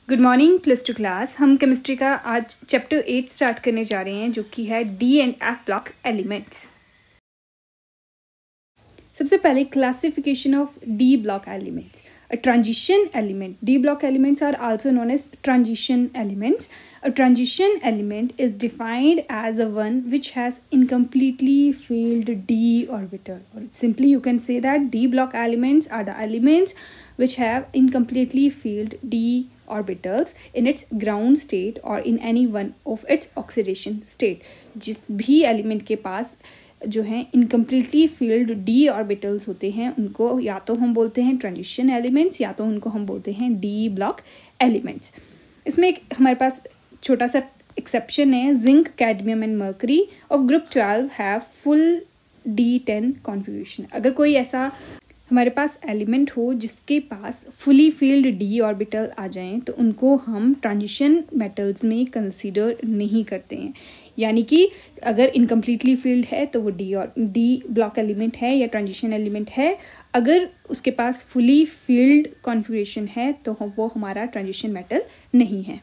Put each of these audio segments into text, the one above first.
Good morning +2 class. हम chemistry का आज चैप्टर 8 स्टार्ट करने जा रहे हैं, जो कि है D and F block elements. सबसे पहले classification of D block elements. A transition element. D block elements are also known as transition elements. A transition element is defined as a one which has incompletely filled d orbital. Or simply you can say that D block elements are the elements which have incompletely filled d orbitals in its ground state or in any one of its oxidation state. जिस भी element के पास जो है incompletely field D orbitals होते हैं उनको या तो हम बोलते हैं ट्रांजिशन एलिमेंट्स या तो उनको हम बोलते हैं डी ब्लॉक एलिमेंट्स। इसमें एक हमारे पास छोटा सा एक्सेप्शन है, zinc, cadmium and mercury of group 12 have full D10 configuration. अगर कोई ऐसा हमारे पास एलिमेंट हो जिसके पास फुली फील्ड डी ऑर्बिटल आ जाएं तो उनको हम ट्रांजिशन मेटल्स में कंसीडर नहीं करते हैं। यानी कि अगर इनकम्प्लीटली फील्ड है तो वो डी ब्लॉक एलिमेंट है या ट्रांजिशन एलिमेंट है। अगर उसके पास फुली फील्ड कॉन्फिगरेशन है तो वो हमारा ट्रांजिशन मेटल नहीं है।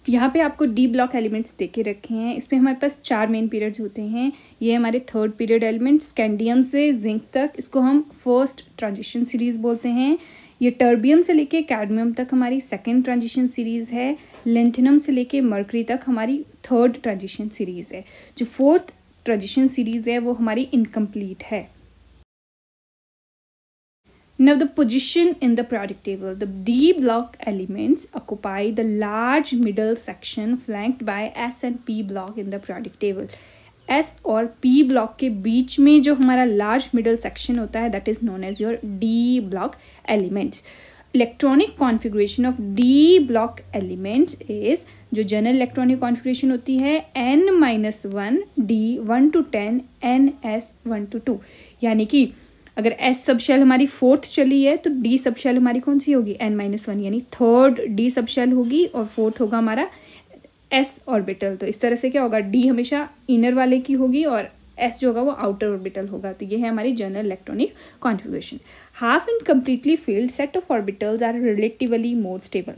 यहाँ पे आपको डी ब्लॉक एलिमेंट्स देके रखे हैं। इसमें हमारे पास 4 मेन पीरियड्स होते हैं। ये हमारे थर्ड पीरियड एलिमेंट्स, स्कैंडियम से जिंक तक, इसको हम फर्स्ट ट्रांजिशन सीरीज बोलते हैं। ये टर्बियम से लेके कैडमियम तक हमारी सेकेंड ट्रांजिशन सीरीज है। लेंथिनम से लेके मर्करी तक हमारी थर्ड ट्रांजिशन सीरीज है। जो फोर्थ ट्रांजिशन सीरीज है वो हमारी इनकम्प्लीट है। Now the position in the periodic table. The D block elements occupy the large middle section flanked by S and P block in the periodic table. S और P block के बीच में जो हमारा large middle section होता है that is known as your D block elements. Electronic configuration of D block elements is जो general electronic configuration होती है n-1 D 1 to 10 ns 1 to 2। यानी कि अगर S सब शेल हमारी फोर्थ चली है तो D सब शेल हमारी कौन सी होगी n-1, यानी थर्ड D सब शेल होगी और फोर्थ होगा हमारा S ऑर्बिटल। तो इस तरह से क्या होगा, D हमेशा इनर वाले की होगी और S जो होगा वो आउटर ऑर्बिटल होगा। तो ये है हमारी general electronic configuration. Half and completely filled set of orbitals are relatively more stable.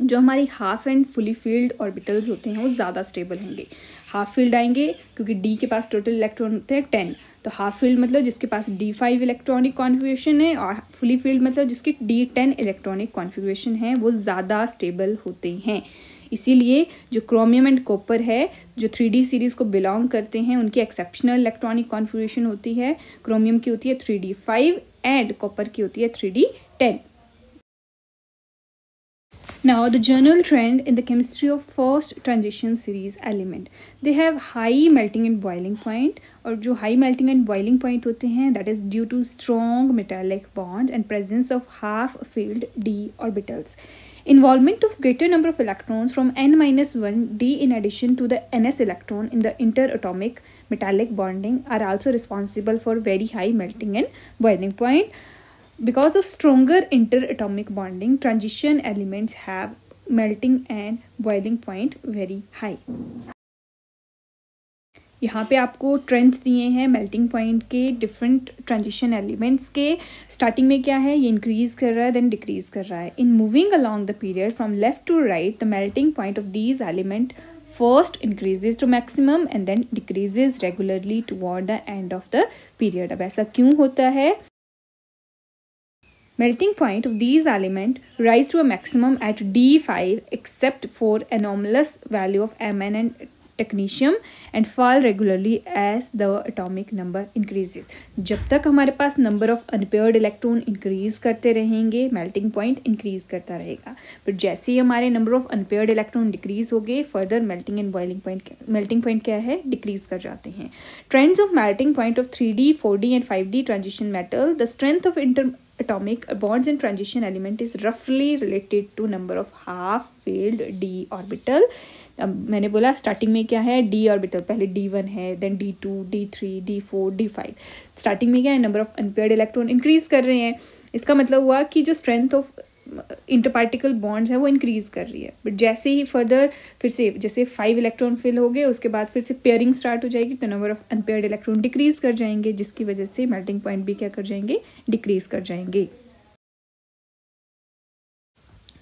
जो हमारी half and fully filled orbitals होते हैं वो ज़्यादा स्टेबल होंगे। हाफ फील्ड आएंगे क्योंकि D के पास टोटल इलेक्ट्रॉन होते हैं 10, तो हाफ फील्ड मतलब जिसके पास D5 इलेक्ट्रॉनिक कॉन्फ़िगरेशन है, और फुली फील्ड मतलब जिसकी D10 इलेक्ट्रॉनिक कॉन्फ़िगरेशन है, वो ज़्यादा स्टेबल होते हैं। इसीलिए जो क्रोमियम एंड कॉपर है जो 3D सीरीज़ को बिलोंग करते हैं उनकी एक्सेप्शनल इलेक्ट्रॉनिक कॉन्फ़िगरेशन होती है। क्रोमियम की होती है 3D5 एंड कॉपर की होती है 3D10। Now the general trend in the chemistry of first transition series element, they have high melting and boiling point, और जो high melting and boiling point होते हैं that is due to strong metallic bond and presence of half filled d orbitals. Involvement of greater number of electrons from n-1 d in addition to the ns electron in the interatomic metallic bonding are also responsible for very high melting and boiling point. Because of stronger interatomic bonding, transition elements have melting and boiling point very high. यहाँ पे आपको trends दिए हैं melting point के different transition elements के। Starting में क्या है, ये इंक्रीज कर रहा है देन डिक्रीज कर रहा है। In moving along the period from left to right the melting point of these element first increases to maximum and then decreases regularly toward the end of the period. अब ऐसा क्यों होता है? Melting point of these elements rise to a maximum at D5 except for anomalous value of Mn and technetium and fall regularly as the atomic number increases. जब तक हमारे पास number of unpaired electron increase करते रहेंगे melting point increase करता रहेगा, but जैसे ही हमारे number of unpaired electron decrease हो गए further melting point क्या है, decrease कर जाते हैं। Trends of melting point of 3D, 4D and 5D transition metal, the strength of atomic bonds in transition element is roughly related to number of half filled d orbital. अब मैंने बोला starting में क्या है, d orbital पहले D1 है, then D2, D3, D4, D5। Starting में क्या है, number of unpaired electron increase कर रहे हैं। इसका मतलब हुआ कि जो स्ट्रेंथ ऑफ इंटरपार्टिकल बॉन्ड्स है वो इंक्रीज कर रही है। बट जैसे ही फर्दर फिर से जैसे 5 इलेक्ट्रॉन फिल हो गए उसके बाद फिर से पेयरिंग स्टार्ट हो जाएगी तो number of unpaired electron decrease कर जाएंगे, जिसकी वजह से मेल्टिंग पॉइंट भी क्या कर जाएंगे, डिक्रीज कर जाएंगे।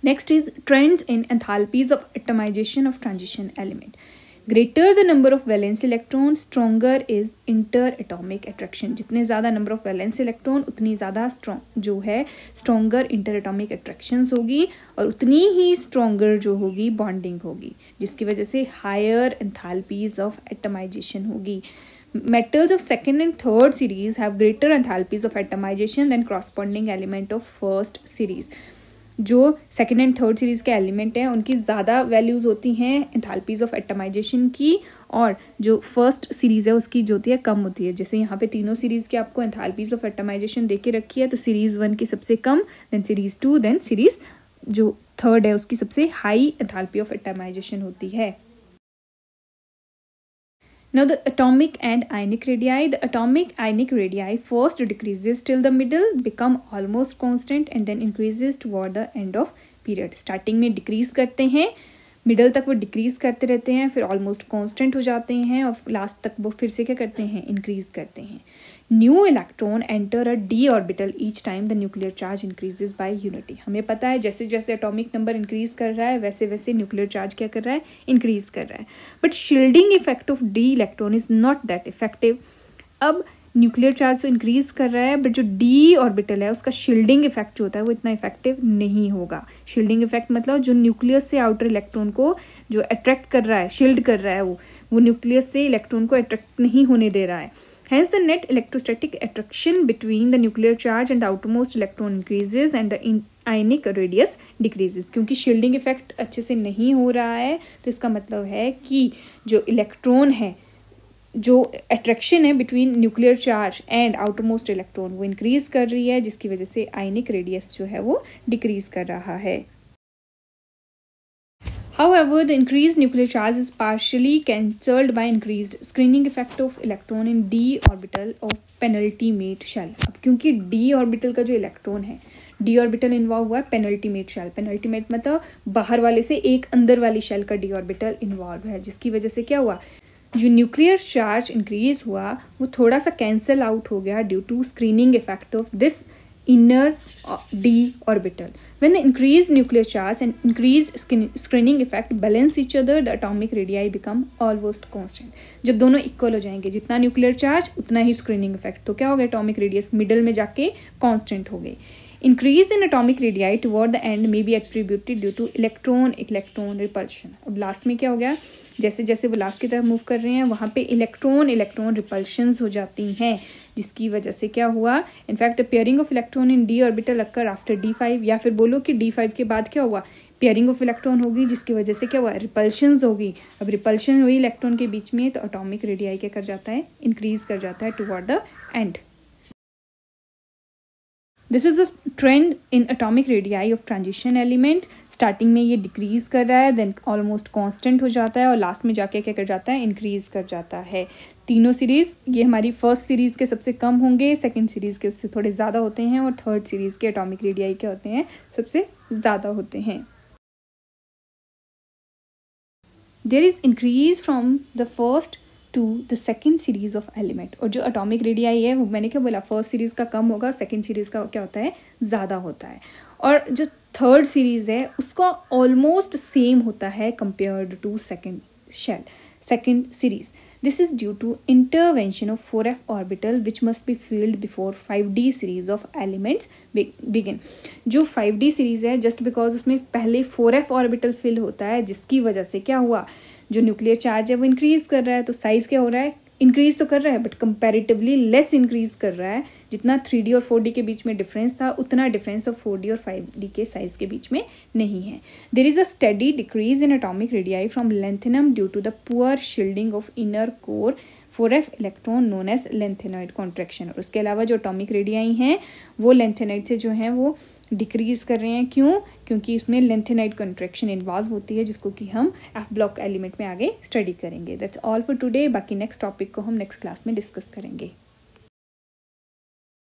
Next is trends in enthalpies of atomization of transition element. Greater the number of valence electrons, stronger is interatomic attraction. जितने ज़्यादा number of valence electron उतनी ज़्यादा जो है stronger interatomic attractions होगी और उतनी ही stronger जो होगी bonding होगी, जिसकी वजह से higher enthalpies of atomization होगी. Metals of second and third series have greater enthalpies of atomization than corresponding element of first series. जो सेकेंड एंड थर्ड सीरीज के एलिमेंट हैं उनकी ज़्यादा वैल्यूज़ होती हैं एंथैल्पीज ऑफ एटमाइजेशन की, और जो फर्स्ट सीरीज़ है उसकी जो होती है कम होती है. जैसे यहाँ पे तीनों सीरीज़ के आपको एंथैल्पीज ऑफ एटमाइजेशन दे के रखी है, तो सीरीज़ 1 की सबसे कम, देन सीरीज़ 2, देन सीरीज़ जो थर्ड है उसकी सबसे हाई एंथैल्पी ऑफ एटमाइजेशन होती है. Now the atomic and ionic radii. The atomic ionic radii first decreases till the middle, become almost constant and then increases toward the end of period. Starting में decrease करते हैं, middle तक वो decrease करते रहते हैं, फिर ऑलमोस्ट कांस्टेंट हो जाते हैं और लास्ट तक वो फिर से क्या करते हैं, इंक्रीज करते हैं. New electron enter a D orbital each time the nuclear charge increases by unity. हमें पता है जैसे जैसे एटॉमिक नंबर इंक्रीज कर रहा है वैसे वैसे न्यूक्लियर चार्ज क्या कर रहा है, इंक्रीज कर रहा है. But shielding effect of D electron is not that effective. अब न्यूक्लियर चार्ज तो इंक्रीज कर रहा है, बट जो डी ऑर्बिटल है उसका शील्डिंग इफेक्ट जो होता है वो इतना इफेक्टिव नहीं होगा. शील्डिंग इफेक्ट मतलब जो न्यूक्लियस से आउटर इलेक्ट्रॉन को जो अट्रैक्ट कर रहा है, शील्ड कर रहा है, वो न्यूक्लियस से इलेक्ट्रॉन को अट्रैक्ट नहीं होने दे रहा है. Hence the net electrostatic attraction between the nuclear charge and the outermost electron increases and the ionic radius decreases. क्योंकि शील्डिंग इफेक्ट अच्छे से नहीं हो रहा है तो इसका मतलब है कि जो इलेक्ट्रॉन है, जो अट्रैक्शन है between nuclear charge and outermost electron वो इंक्रीज कर रही है, जिसकी वजह से आयनिक रेडियस जो है वो डिक्रीज कर रहा है. However, the increased nuclear charge is partially cancelled by increased screening effect of electron in d orbital of penultimate shell. अब क्योंकि d orbital का जो इलेक्ट्रॉन है, d orbital इन्वॉल्व हुआ है penultimate shell. penultimate मतलब बाहर वाले से एक अंदर वाली शेल का d orbital इन्वॉल्व है, जिसकी वजह से क्या हुआ, जो न्यूक्लियर चार्ज इंक्रीज हुआ वो थोड़ा सा कैंसल आउट हो गया due to screening effect of this inner d orbital. When the increased nuclear charge and increased screening effect balance each other, the atomic radii become almost constant. जब दोनों equal हो जाएंगे, जितना न्यूक्लियर चार्ज उतना ही screening effect, तो क्या हो गया, एटॉमिक रेडियस मिडल में जाके कांस्टेंट हो गई. Increase in atomic radii toward the end may be attributed due to electron repulsion. अब लास्ट में क्या हो गया, जैसे जैसे वो लास्ट की तरफ मूव कर रहे हैं वहाँ पे इलेक्ट्रॉन रिपल्शंस हो जाती हैं, जिसकी वजह से क्या हुआ, in fact the pairing of electron in D orbital occur after d5, या फिर बोलो कि d5 के बाद क्या हुआ, पेयरिंग ऑफ इलेक्ट्रॉन होगी, जिसकी वजह से क्या हुआ, रिपल्शंस होगी. अब रिपल्शन हुई इलेक्ट्रॉन के बीच में तो एटॉमिक रेडियाई क्या कर जाता है, इंक्रीज कर जाता है toward the end. This is a trend in atomic radii of transition element. Starting में ये डिक्रीज कर रहा है, देन ऑलमोस्ट कांस्टेंट हो जाता है और लास्ट में जाके क्या कर जाता है, इंक्रीज कर जाता है. तीनों सीरीज ये हमारी फर्स्ट सीरीज के सबसे कम होंगे, सेकंड सीरीज के उससे थोड़े ज़्यादा होते हैं और थर्ड सीरीज के एटॉमिक रेडियाई क्या होते हैं, सबसे ज़्यादा होते हैं. There is increase from the first to the second series of element. और जो एटॉमिक रेडियाई है वो मैंने क्या बोला, फर्स्ट सीरीज का कम होगा, सेकेंड सीरीज का क्या होता है, ज़्यादा होता है. और जो थर्ड सीरीज है उसका ऑलमोस्ट सेम होता है compared to second series. This is due to intervention of 4f orbital which must be filled before 5d series of elements begin. जो 5d सीरीज है जस्ट बिकॉज उसमें पहले 4f ऑर्बिटल फिल होता है, जिसकी वजह से क्या हुआ, जो न्यूक्लियर चार्ज है वो इंक्रीज कर रहा है, तो साइज क्या हो रहा है, इंक्रीज तो कर रहा है बट कंपैरेटिवली लेस इंक्रीज कर रहा है. जितना 3D और 4D के बीच में डिफरेंस था उतना डिफरेंस तो 4D और 5D के साइज के बीच में नहीं है. There is a steady decrease in atomic radii from lanthanum due to the poor shielding of inner core 4f electron known as lanthanoid contraction. और उसके अलावा जो एटॉमिक रेडियाई हैं वो लेंथेनाइड से जो हैं वो डिक्रीज कर रहे हैं. क्यों, क्योंकि इसमें लेंथेनाइड कॉन्ट्रैक्शन इन्वॉल्व होती है, जिसको कि हम एफ ब्लॉक एलिमेंट में आगे स्टडी करेंगे. That's all for today. बाकी नेक्स्ट टॉपिक को हम नेक्स्ट क्लास में डिस्कस करेंगे.